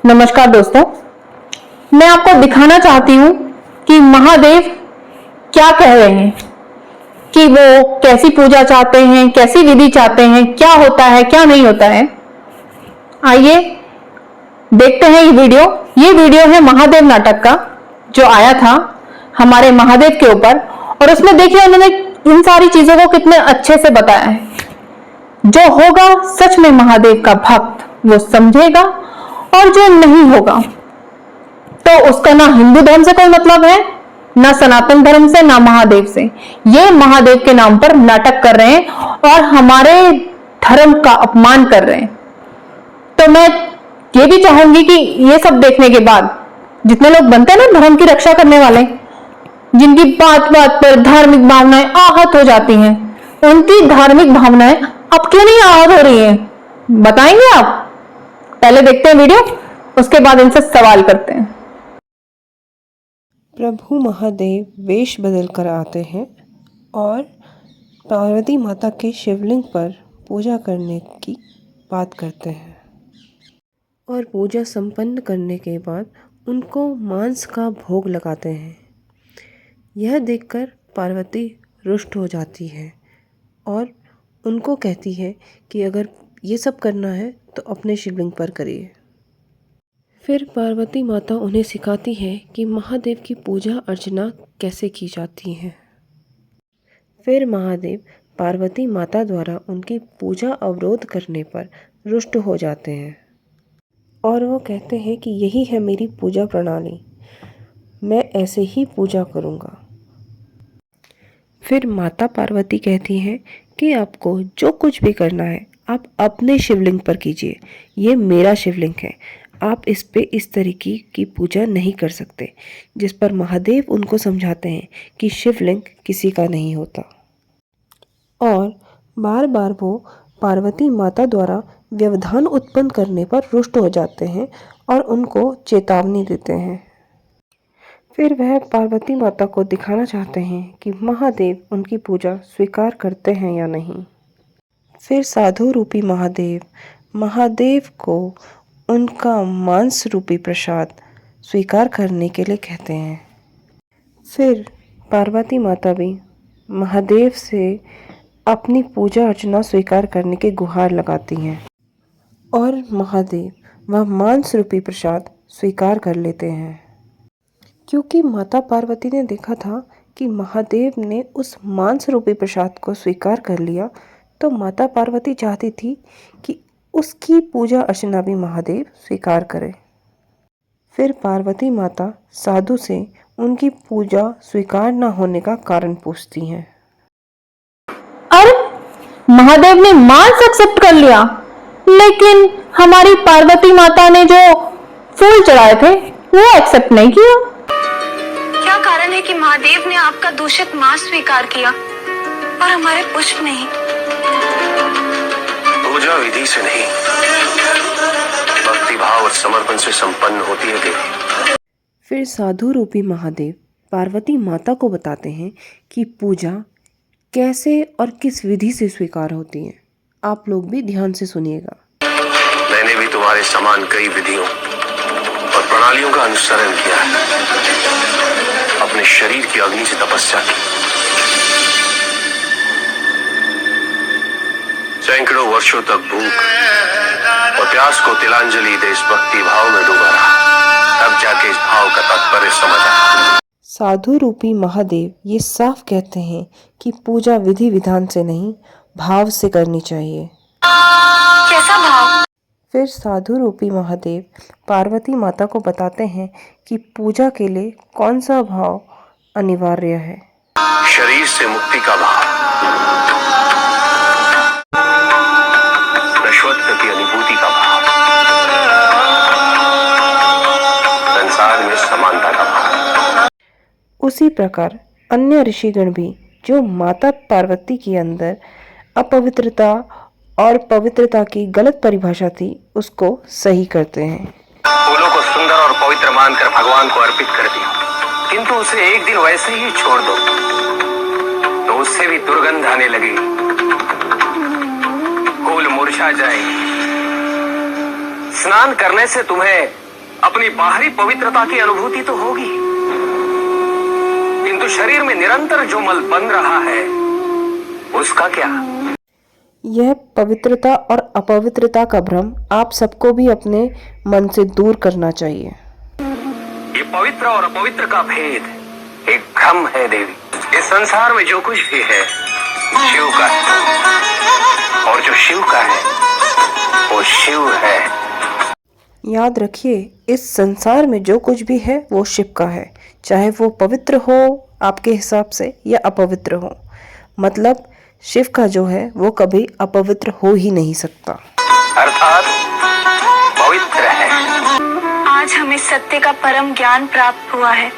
नमस्कार दोस्तों, मैं आपको दिखाना चाहती हूँ कि महादेव क्या कह रहे हैं, कि वो कैसी पूजा चाहते हैं, कैसी विधि चाहते हैं, क्या होता है क्या नहीं होता है। आइए देखते हैं ये वीडियो है महादेव नाटक का जो आया था हमारे महादेव के ऊपर। और उसमें देखिए उन्होंने इन सारी चीजों को कितने अच्छे से बताया है। जो होगा सच में महादेव का भक्त वो समझेगा, और जो नहीं होगा तो उसका ना हिंदू धर्म से कोई मतलब है, ना सनातन धर्म से, ना महादेव से। ये महादेव के नाम पर नाटक कर रहे हैं और हमारे धर्म का अपमान कर रहे हैं। तो मैं ये भी चाहूंगी कि ये सब देखने के बाद जितने लोग बनते हैं ना धर्म की रक्षा करने वाले, जिनकी बात बात पर धार्मिक भावनाएं आहत हो जाती हैं, उनकी धार्मिक भावनाएं अब क्यों नहीं आहत हो रही हैं, बताएंगे आप? पहले देखते हैं वीडियो, उसके बाद इनसे सवाल करते हैं। प्रभु महादेव वेश बदल कर आते हैं और पार्वती माता के शिवलिंग पर पूजा करने की बात करते हैं, और पूजा संपन्न करने के बाद उनको मांस का भोग लगाते हैं। यह देखकर पार्वती रुष्ट हो जाती है और उनको कहती है कि अगर ये सब करना है तो अपने शिवलिंग पर करिए। फिर पार्वती माता उन्हें सिखाती है कि महादेव की पूजा अर्चना कैसे की जाती है। फिर महादेव पार्वती माता द्वारा उनकी पूजा अवरोध करने पर रुष्ट हो जाते हैं और वो कहते हैं कि यही है मेरी पूजा प्रणाली, मैं ऐसे ही पूजा करूँगा। फिर माता पार्वती कहती हैं कि आपको जो कुछ भी करना है आप अपने शिवलिंग पर कीजिए, ये मेरा शिवलिंग है, आप इस पे इस तरीके की पूजा नहीं कर सकते। जिस पर महादेव उनको समझाते हैं कि शिवलिंग किसी का नहीं होता, और बार बार वो पार्वती माता द्वारा व्यवधान उत्पन्न करने पर रुष्ट हो जाते हैं और उनको चेतावनी देते हैं। फिर वह पार्वती माता को दिखाना चाहते हैं कि महादेव उनकी पूजा स्वीकार करते हैं या नहीं। फिर साधु रूपी महादेव को उनका मांस रूपी प्रसाद स्वीकार करने के लिए कहते हैं। फिर पार्वती माता भी महादेव से अपनी पूजा अर्चना स्वीकार करने की गुहार लगाती हैं और महादेव वह मांस रूपी प्रसाद स्वीकार कर लेते हैं। क्योंकि माता पार्वती ने देखा था कि महादेव ने उस मांस रूपी प्रसाद को स्वीकार कर लिया, तो माता पार्वती चाहती थी कि उसकी पूजा अर्चना भी महादेव स्वीकार करे। फिर पार्वती माता साधु से उनकी पूजा स्वीकार न होने का कारण पूछती हैं। अरे महादेव ने मांस एक्सेप्ट कर लिया, लेकिन हमारी पार्वती माता ने जो फूल चढ़ाए थे वो एक्सेप्ट नहीं किया। क्या कारण है कि महादेव ने आपका दूषित मांस स्वीकार किया और हमारे पुष्प नहीं? पूजा विधि से नहीं, भक्ति भाव और समर्पण से संपन्न होती है देवी। फिर साधु रूपी महादेव पार्वती माता को बताते हैं कि पूजा कैसे और किस विधि से स्वीकार होती है। आप लोग भी ध्यान से सुनिएगा। मैंने भी तुम्हारे समान कई विधियों और प्रणालियों का अनुसरण किया है, अपने शरीर की अग्नि से तपस्या की, सैकड़ों वर्षों तक भूख और प्यास को तिलांजलि दे इस भक्ति भाव में डूबा रहा, तब जाके इस भाव का तात्पर्य समझ आया। साधु रूपी महादेव ये साफ कहते हैं कि पूजा विधि विधान से नहीं, भाव से करनी चाहिए। कैसा भाव? फिर साधु रूपी महादेव पार्वती माता को बताते हैं कि पूजा के लिए कौन सा भाव अनिवार्य है। शरीर से मुक्ति का भाव, नश्वत्व की अनुभूति का भाव, संसार में समानता का भाव। उसी प्रकार अन्य ऋषिगण भी जो माता पार्वती के अंदर अपवित्रता और पवित्रता की गलत परिभाषा थी उसको सही करते हैं। फूलों को सुंदर और पवित्र मानकर भगवान को अर्पित कर दिया, किंतु उसे एक दिन वैसे ही छोड़ दो तो उससे भी दुर्गंध आने लगेगी, फूल मुरझा जाएंगे। स्नान करने से तुम्हें अपनी बाहरी पवित्रता की अनुभूति तो होगी, किंतु शरीर में निरंतर जो मल बन रहा है उसका क्या? यह पवित्रता और अपवित्रता का भ्रम आप सबको भी अपने मन से दूर करना चाहिए। ये पवित्र और अपवित्र का भेद एक भ्रम है देवी। इस संसार में जो कुछ भी है शिव का है, और जो शिव का है वो शिव है। याद रखिए, इस संसार में जो कुछ भी है वो शिव का है, चाहे वो पवित्र हो आपके हिसाब से या अपवित्र हो। मतलब शिव का जो है वो कभी अपवित्र हो ही नहीं सकता, अर्थात पवित्र है। आज हमें सत्य का परम ज्ञान प्राप्त हुआ है।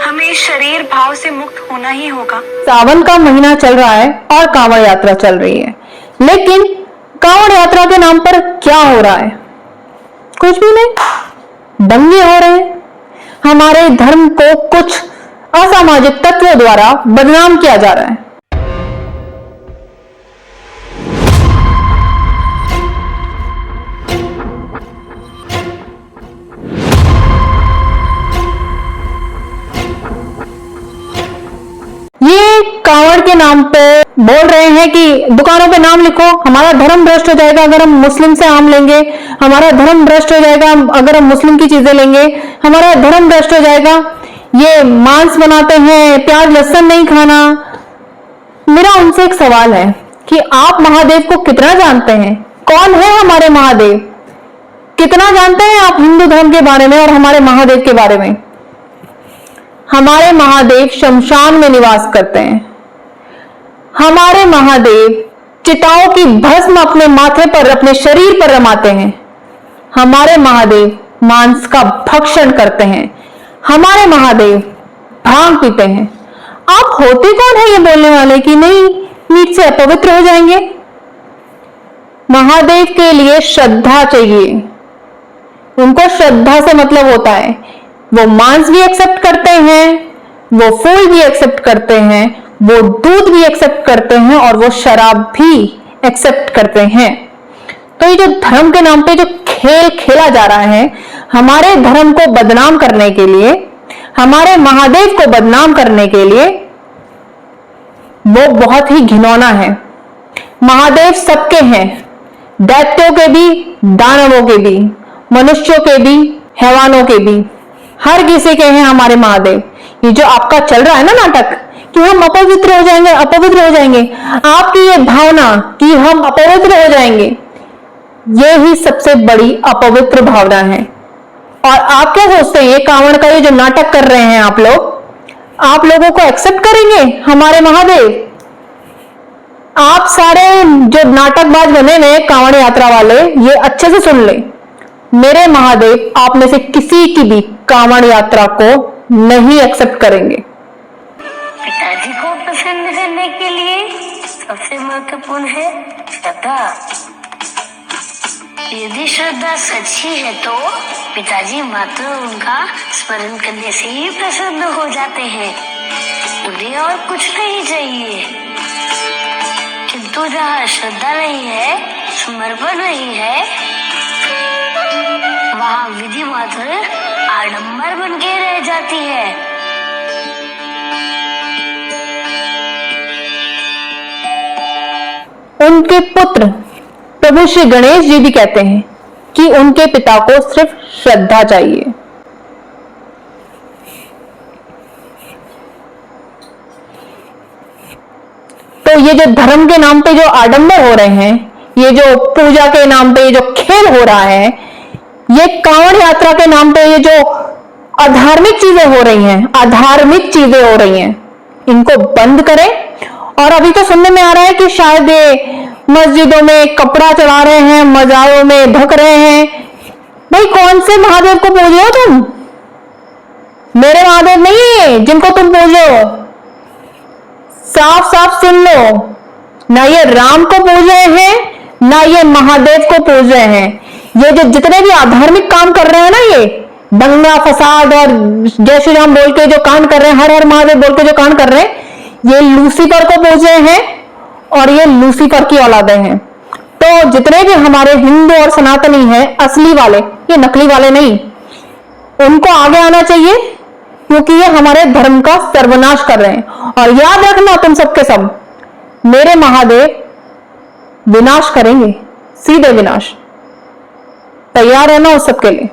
हमें इस शरीर भाव से मुक्त होना ही होगा। सावन का महीना चल रहा है और कांवड़ यात्रा चल रही है, लेकिन कांवड़ यात्रा के नाम पर क्या हो रहा है? कुछ भी नहीं, दंगे हो रहे हैं। हमारे धर्म को कुछ असामाजिक तत्वों द्वारा बदनाम किया जा रहा है। ये कांवड़ के नाम पे बोल रहे हैं कि दुकानों पे नाम लिखो, हमारा धर्म भ्रष्ट हो जाएगा अगर हम मुस्लिम से आम लेंगे, हमारा धर्म भ्रष्ट हो जाएगा अगर हम मुस्लिम की चीजें लेंगे, हमारा धर्म भ्रष्ट हो जाएगा। ये मांस बनाते हैं, प्याज लहसुन नहीं खाना। मेरा उनसे एक सवाल है कि आप महादेव को कितना जानते हैं? कौन है हमारे महादेव? कितना जानते हैं आप हिंदू धर्म के बारे में और हमारे महादेव के बारे में? हमारे महादेव शमशान में निवास करते हैं। हमारे महादेव चिताओं की भस्म अपने माथे पर, अपने शरीर पर रमाते हैं। हमारे महादेव मांस का भक्षण करते हैं। हमारे महादेव भांग पीते हैं। आप होते कौन है ये बोलने वाले कि नहीं मीट से अपवित्र हो जाएंगे? महादेव के लिए श्रद्धा चाहिए। उनको श्रद्धा से मतलब होता है वो मांस भी एक्सेप्ट करते हैं, वो फूल भी एक्सेप्ट करते हैं, वो दूध भी एक्सेप्ट करते हैं और वो शराब भी एक्सेप्ट करते हैं। तो ये जो धर्म के नाम पे जो खेल खेला जा रहा है हमारे धर्म को बदनाम करने के लिए, हमारे महादेव को बदनाम करने के लिए, वो बहुत ही घिनौना है। महादेव सबके हैं, दैत्यों के भी, दानवों के भी, मनुष्यों के भी, हैवानों के भी, हर किसी के हैं हमारे महादेव। ये जो आपका चल रहा है ना नाटक कि हम अपवित्र हो जाएंगे, अपवित्र हो जाएंगे, आपकी ये भावना कि हम अपवित्र हो जाएंगे, ये ही सबसे बड़ी अपवित्र भावना है। और आप क्या सोचते हैं ये कांवड़ का ये जो नाटक कर रहे हैं आप लोगों को एक्सेप्ट करेंगे हमारे महादेव? आप सारे जो नाटकबाज बने हुए कांवड़ यात्रा वाले, ये अच्छे से सुन ले, मेरे महादेव आप में से किसी की भी कांवड़ यात्रा को नहीं एक्सेप्ट करेंगे। पिताजी को प्रसन्न करने के लिए सबसे महत्वपूर्ण है श्रद्धा। यदि श्रद्धा सच्ची है तो पिताजी मात्र उनका स्मरण करने से ही प्रसन्न हो जाते हैं। उन्हें और कुछ नहीं चाहिए। किंतु जहाँ श्रद्धा नहीं है, समर्पण नहीं है, वहाँ विधि मात्र आडंबर बन के रह जाती है। उनके पुत्र प्रभु श्री गणेश जी भी कहते हैं कि उनके पिता को सिर्फ श्रद्धा चाहिए। तो ये जो धर्म के नाम पे जो आडंबर हो रहे हैं, ये जो पूजा के नाम पे ये जो खेल हो रहा है, ये कांवड़ यात्रा के नाम पे ये जो अधार्मिक चीजें हो रही हैं, अधार्मिक चीजें हो रही हैं, इनको बंद करें। और अभी तो सुनने में आ रहा है कि शायद ये मस्जिदों में कपड़ा चढ़ा रहे हैं, मजारों में ढक रहे हैं। भाई कौन से महादेव को पूज रहे हो तुम? मेरे महादेव नहीं है जिनको तुम पूज रहे हो। साफ साफ सुन लो, ना ये राम को पूज रहे हैं, ना ये महादेव को पूज रहे हैं। ये जो जितने भी आधार्मिक काम कर रहे हैं ना, ये दंगा फसाद और जय श्री राम बोल के जो कांड कर रहे हैं, हर हर महादेव बोल के जो कांड कर रहे हैं, ये लूसीफर को पूज रहे हैं और ये लूसीफर की औलादें हैं। तो जितने भी हमारे हिंदू और सनातनी हैं असली वाले, ये नकली वाले नहीं, उनको आगे आना चाहिए, क्योंकि ये हमारे धर्म का सर्वनाश कर रहे हैं। और याद रखना तुम सबके सब, मेरे महादेव विनाश करेंगे, सीधे विनाश। तैयार रहना उस सबके लिए।